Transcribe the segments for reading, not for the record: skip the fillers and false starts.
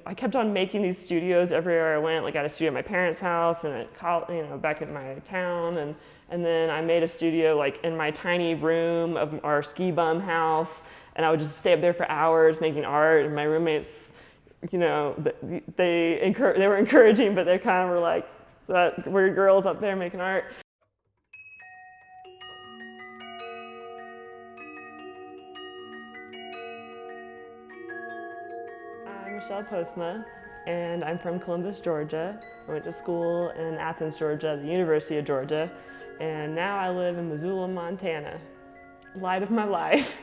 I kept on making these studios everywhere I went. Like I had a studio at my parents' house and at back in my town, and then I made a studio like in my tiny room of our ski bum house, and I would just stay up there for hours making art. And my roommates, they were encouraging, but they kind of were like, "That weird girl's up there making art." I'm Michelle Postma, and I'm from Columbus, Georgia. I went to school in Athens, Georgia, at the University of Georgia, and now I live in Missoula, Montana. Light of my life.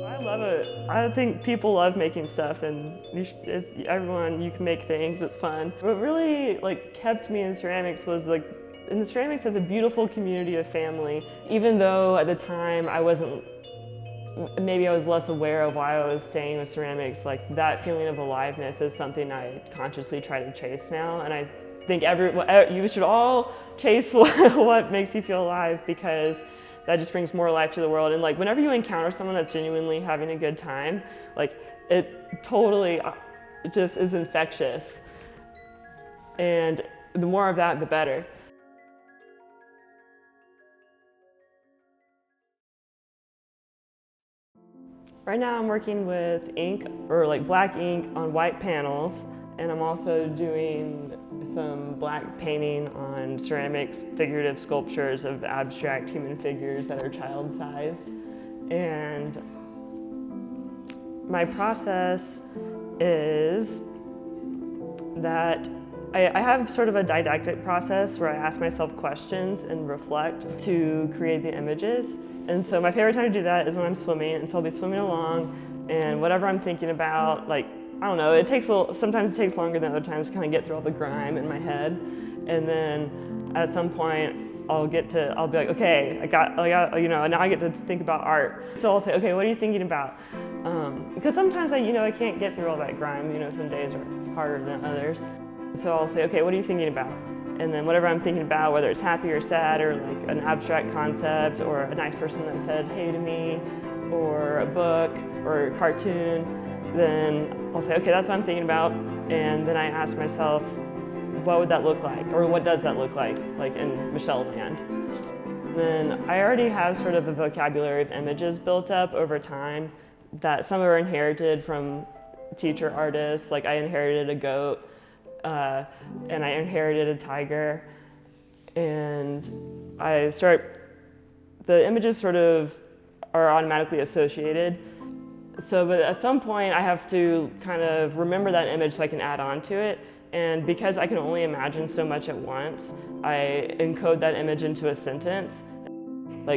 I love it. I think people love making stuff, and you can make things. It's fun. What really kept me in ceramics was and the ceramics has a beautiful community of family. Even though at the time maybe I was less aware of why I was staying with ceramics. That feeling of aliveness is something I consciously try to chase now, and I think you should all chase what makes you feel alive, because that just brings more life to the world. And whenever you encounter someone that's genuinely having a good time, it totally just is infectious. And the more of that, the better. Right now I'm working with ink, or black ink on white panels, and I'm also doing some black painting on ceramics, figurative sculptures of abstract human figures that are child-sized. And my process is that I have sort of a didactic process where I ask myself questions and reflect to create the images. And so my favorite time to do that is when I'm swimming, and so I'll be swimming along, and whatever I'm thinking about, I don't know, sometimes it takes longer than other times to kind of get through all the grime in my head. And then at some point I'll be like, okay, now I get to think about art. So I'll say, okay, what are you thinking about? Because sometimes I can't get through all that grime, some days are harder than others. So I'll say, okay, what are you thinking about? And then whatever I'm thinking about, whether it's happy or sad, or an abstract concept, or a nice person that said hey to me, or a book, or a cartoon, then I'll say, okay, that's what I'm thinking about. And then I ask myself, what would that look like? Or what does that look like in Michelle land? Then I already have sort of a vocabulary of images built up over time, that some are inherited from teacher artists. I inherited a goat, and I inherited a tiger, and the images sort of are automatically associated. But at some point I have to kind of remember that image so I can add on to it. And because I can only imagine so much at once, I encode that image into a sentence.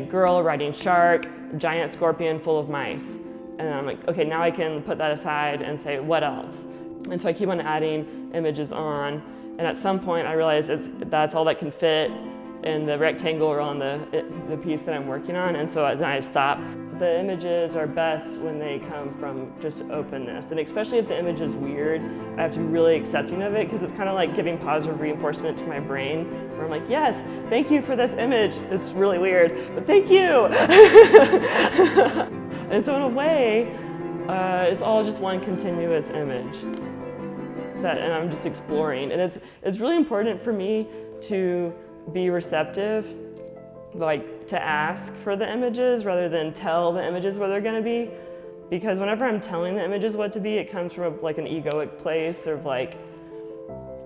Girl riding shark, giant scorpion full of mice. And then I'm like, okay, now I can put that aside and say, what else? And so I keep on adding images on, and at some point I realize that's all that can fit in the rectangle or on the piece that I'm working on, and so then I stop. The images are best when they come from just openness, and especially if the image is weird, I have to be really accepting of it, because it's kind of like giving positive reinforcement to my brain, where I'm like, yes, thank you for this image. It's really weird, but thank you. And so in a way, it's all just one continuous image and I'm just exploring. And it's really important for me to be receptive, to ask for the images rather than tell the images what they're gonna be. Because whenever I'm telling the images what to be, it comes from an egoic place, or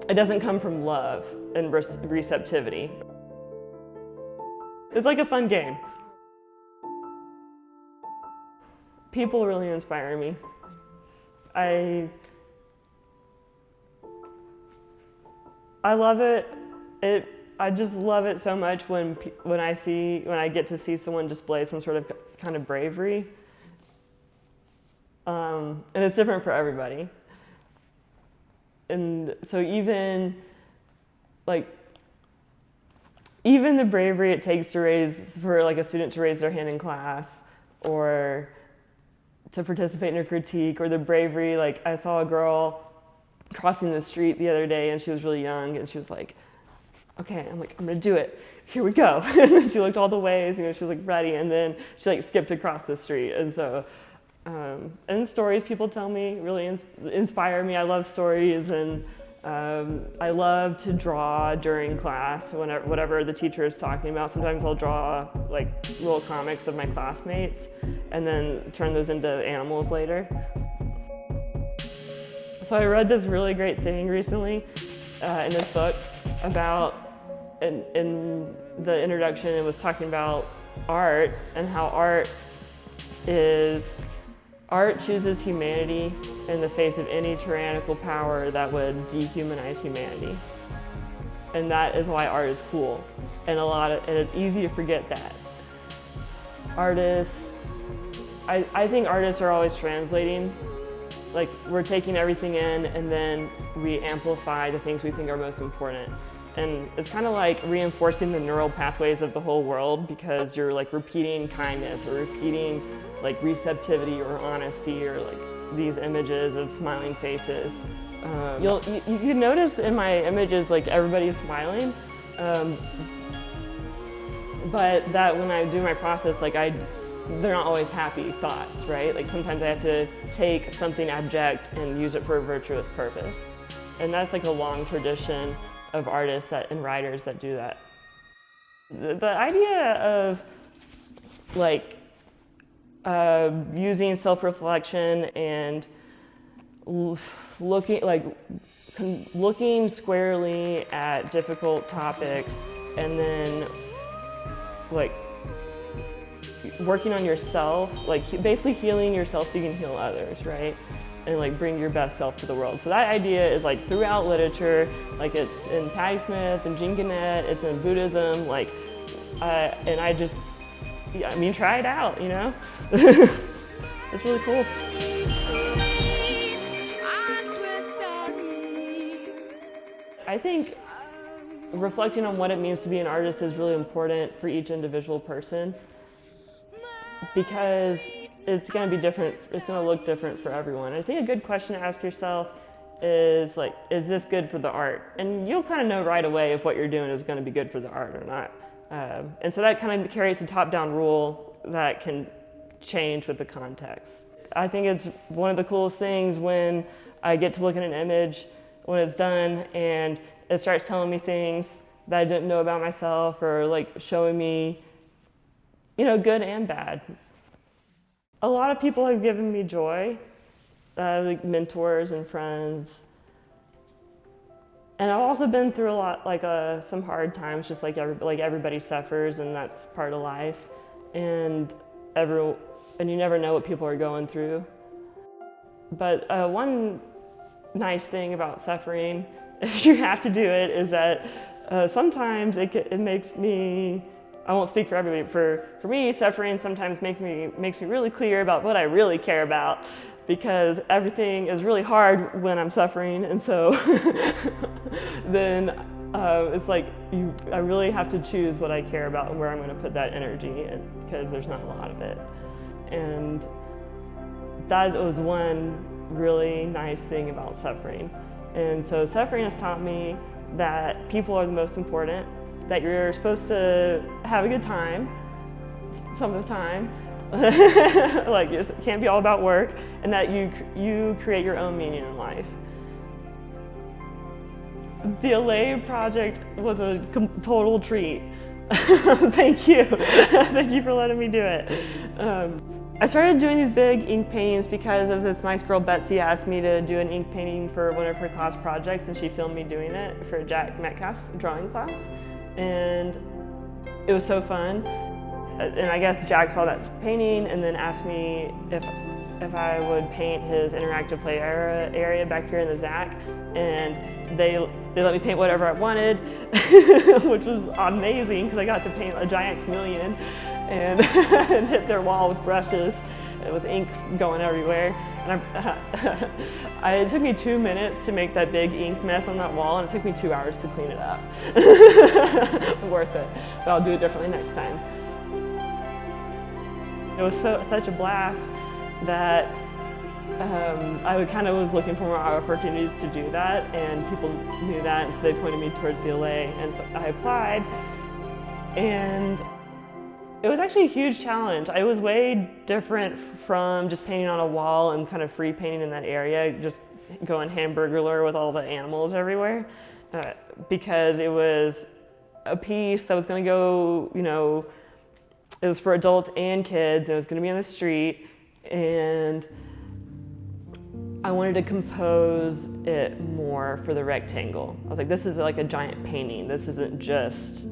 it doesn't come from love and receptivity. It's like a fun game. People really inspire me. I love it. I just love it so much when I get to see someone display some sort of kind of bravery. And it's different for everybody. And so even the bravery it takes for a student to raise their hand in class, or to participate in a critique, or the bravery, I saw a girl crossing the street the other day, and she was really young, and she was like, okay, I'm like, I'm gonna do it. Here we go. And then she looked all the ways, she was like ready, and then she like skipped across the street. And so, and stories people tell me really inspire me. I love stories, and I love to draw during class, whatever the teacher is talking about. Sometimes I'll draw like little comics of my classmates and then turn those into animals later. So I read this really great thing recently in this book about, in the introduction, it was talking about art and how art chooses humanity in the face of any tyrannical power that would dehumanize humanity. And that is why art is cool. And it's easy to forget that. Artists, I think artists are always translating. Like, we're taking everything in and then we amplify the things we think are most important. And it's kind of like reinforcing the neural pathways of the whole world, because you're like repeating kindness or repeating like receptivity or honesty or like these images of smiling faces. You can notice in my images like everybody's smiling, but that when I do my process, like they're not always happy thoughts, right? Like sometimes I have to take something abject and use it for a virtuous purpose. And that's like a long tradition of artists and writers that do that. The idea of like using self-reflection and looking squarely at difficult topics and then like working on yourself, like basically healing yourself so you can heal others, right? And like bring your best self to the world. So that idea is like throughout literature, like it's in Patti Smith and Jean Genet, it's in Buddhism, like, and I mean, try it out, you know? It's really cool. I think reflecting on what it means to be an artist is really important for each individual person, because it's going to be different, it's going to look different for everyone. I think a good question to ask yourself is like, is this good for the art? And you'll kind of know right away if what you're doing is going to be good for the art or not. And so that kind of carries a top-down rule that can change with the context. I think it's one of the coolest things when I get to look at an image when it's done and it starts telling me things that I didn't know about myself, or like showing me, you know, good and bad. A lot of people have given me joy, like mentors and friends. And I've also been through a lot, like some hard times, just like everybody suffers, and that's part of life. And you never know what people are going through. But one nice thing about suffering, if you have to do it, is that sometimes it makes me, I won't speak for everybody, for me, suffering sometimes makes me really clear about what I really care about, because everything is really hard when I'm suffering, and so then it's like I really have to choose what I care about and where I'm going to put that energy in, because there's not a lot of it. And that was one really nice thing about suffering. And so suffering has taught me that people are the most important, that you're supposed to have a good time some of the time, like it can't be all about work, and that you create your own meaning in life. The Allez project was a total treat. Thank you. Thank you for letting me do it. I started doing these big ink paintings because of this nice girl, Betsy, asked me to do an ink painting for one of her class projects, and she filmed me doing it for Jack Metcalf's drawing class. And it was so fun. And I guess Jack saw that painting and then asked me if I would paint his interactive play area back here in the ZAC. And they let me paint whatever I wanted, which was amazing because I got to paint a giant chameleon and, and hit their wall with brushes with ink going everywhere. And it took me 2 minutes to make that big ink mess on that wall, and it took me 2 hours to clean it up. Worth it, but I'll do it differently next time. It was such a blast that I kind of was looking for more opportunities to do that, and people knew that, and so they pointed me towards the Allez, and so I applied, and it was actually a huge challenge. It was way different from just painting on a wall and kind of free painting in that area, just going hamburgerler with all the animals everywhere, because it was a piece that was going to go, it was for adults and kids, and it was going to be on the street, and I wanted to compose it more for the rectangle. I was like, this is like a giant painting. This isn't just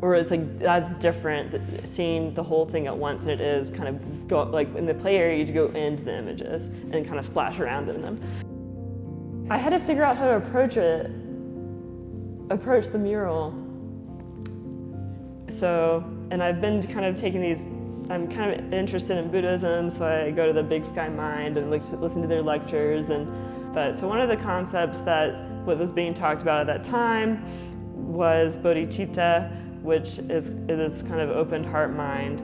or it's like, that's different, seeing the whole thing at once, and it is kind of go, like in the play area, you go into the images and kind of splash around in them. I had to figure out how to approach the mural. So, and I've been kind of taking these, I'm kind of interested in Buddhism, so I go to the Big Sky Mind and listen to their lectures. So one of the concepts that was being talked about at that time was bodhicitta, which is this kind of open heart mind,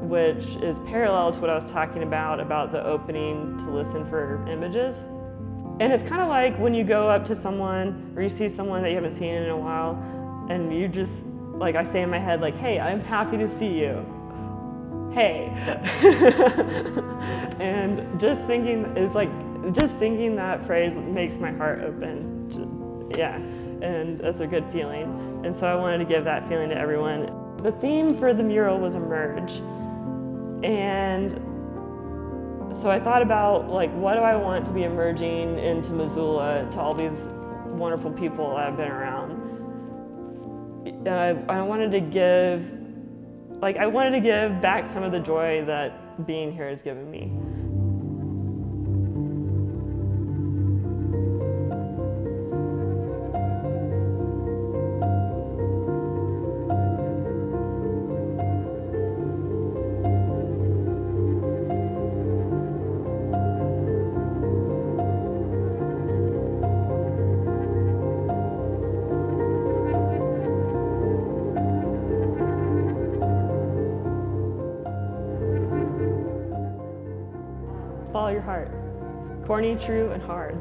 which is parallel to what I was talking about the opening to listen for images. And it's kind of like when you go up to someone or you see someone that you haven't seen in a while, and you just, like I say in my head, like, hey, I'm happy to see you. Hey. And just thinking that phrase makes my heart open. Yeah, and that's a good feeling. And so I wanted to give that feeling to everyone. The theme for the mural was emerge. And so I thought about, like, what do I want to be emerging into Missoula to all these wonderful people I've been around. And I wanted to give back some of the joy that being here has given me. Follow your heart. Corny, true, and hard.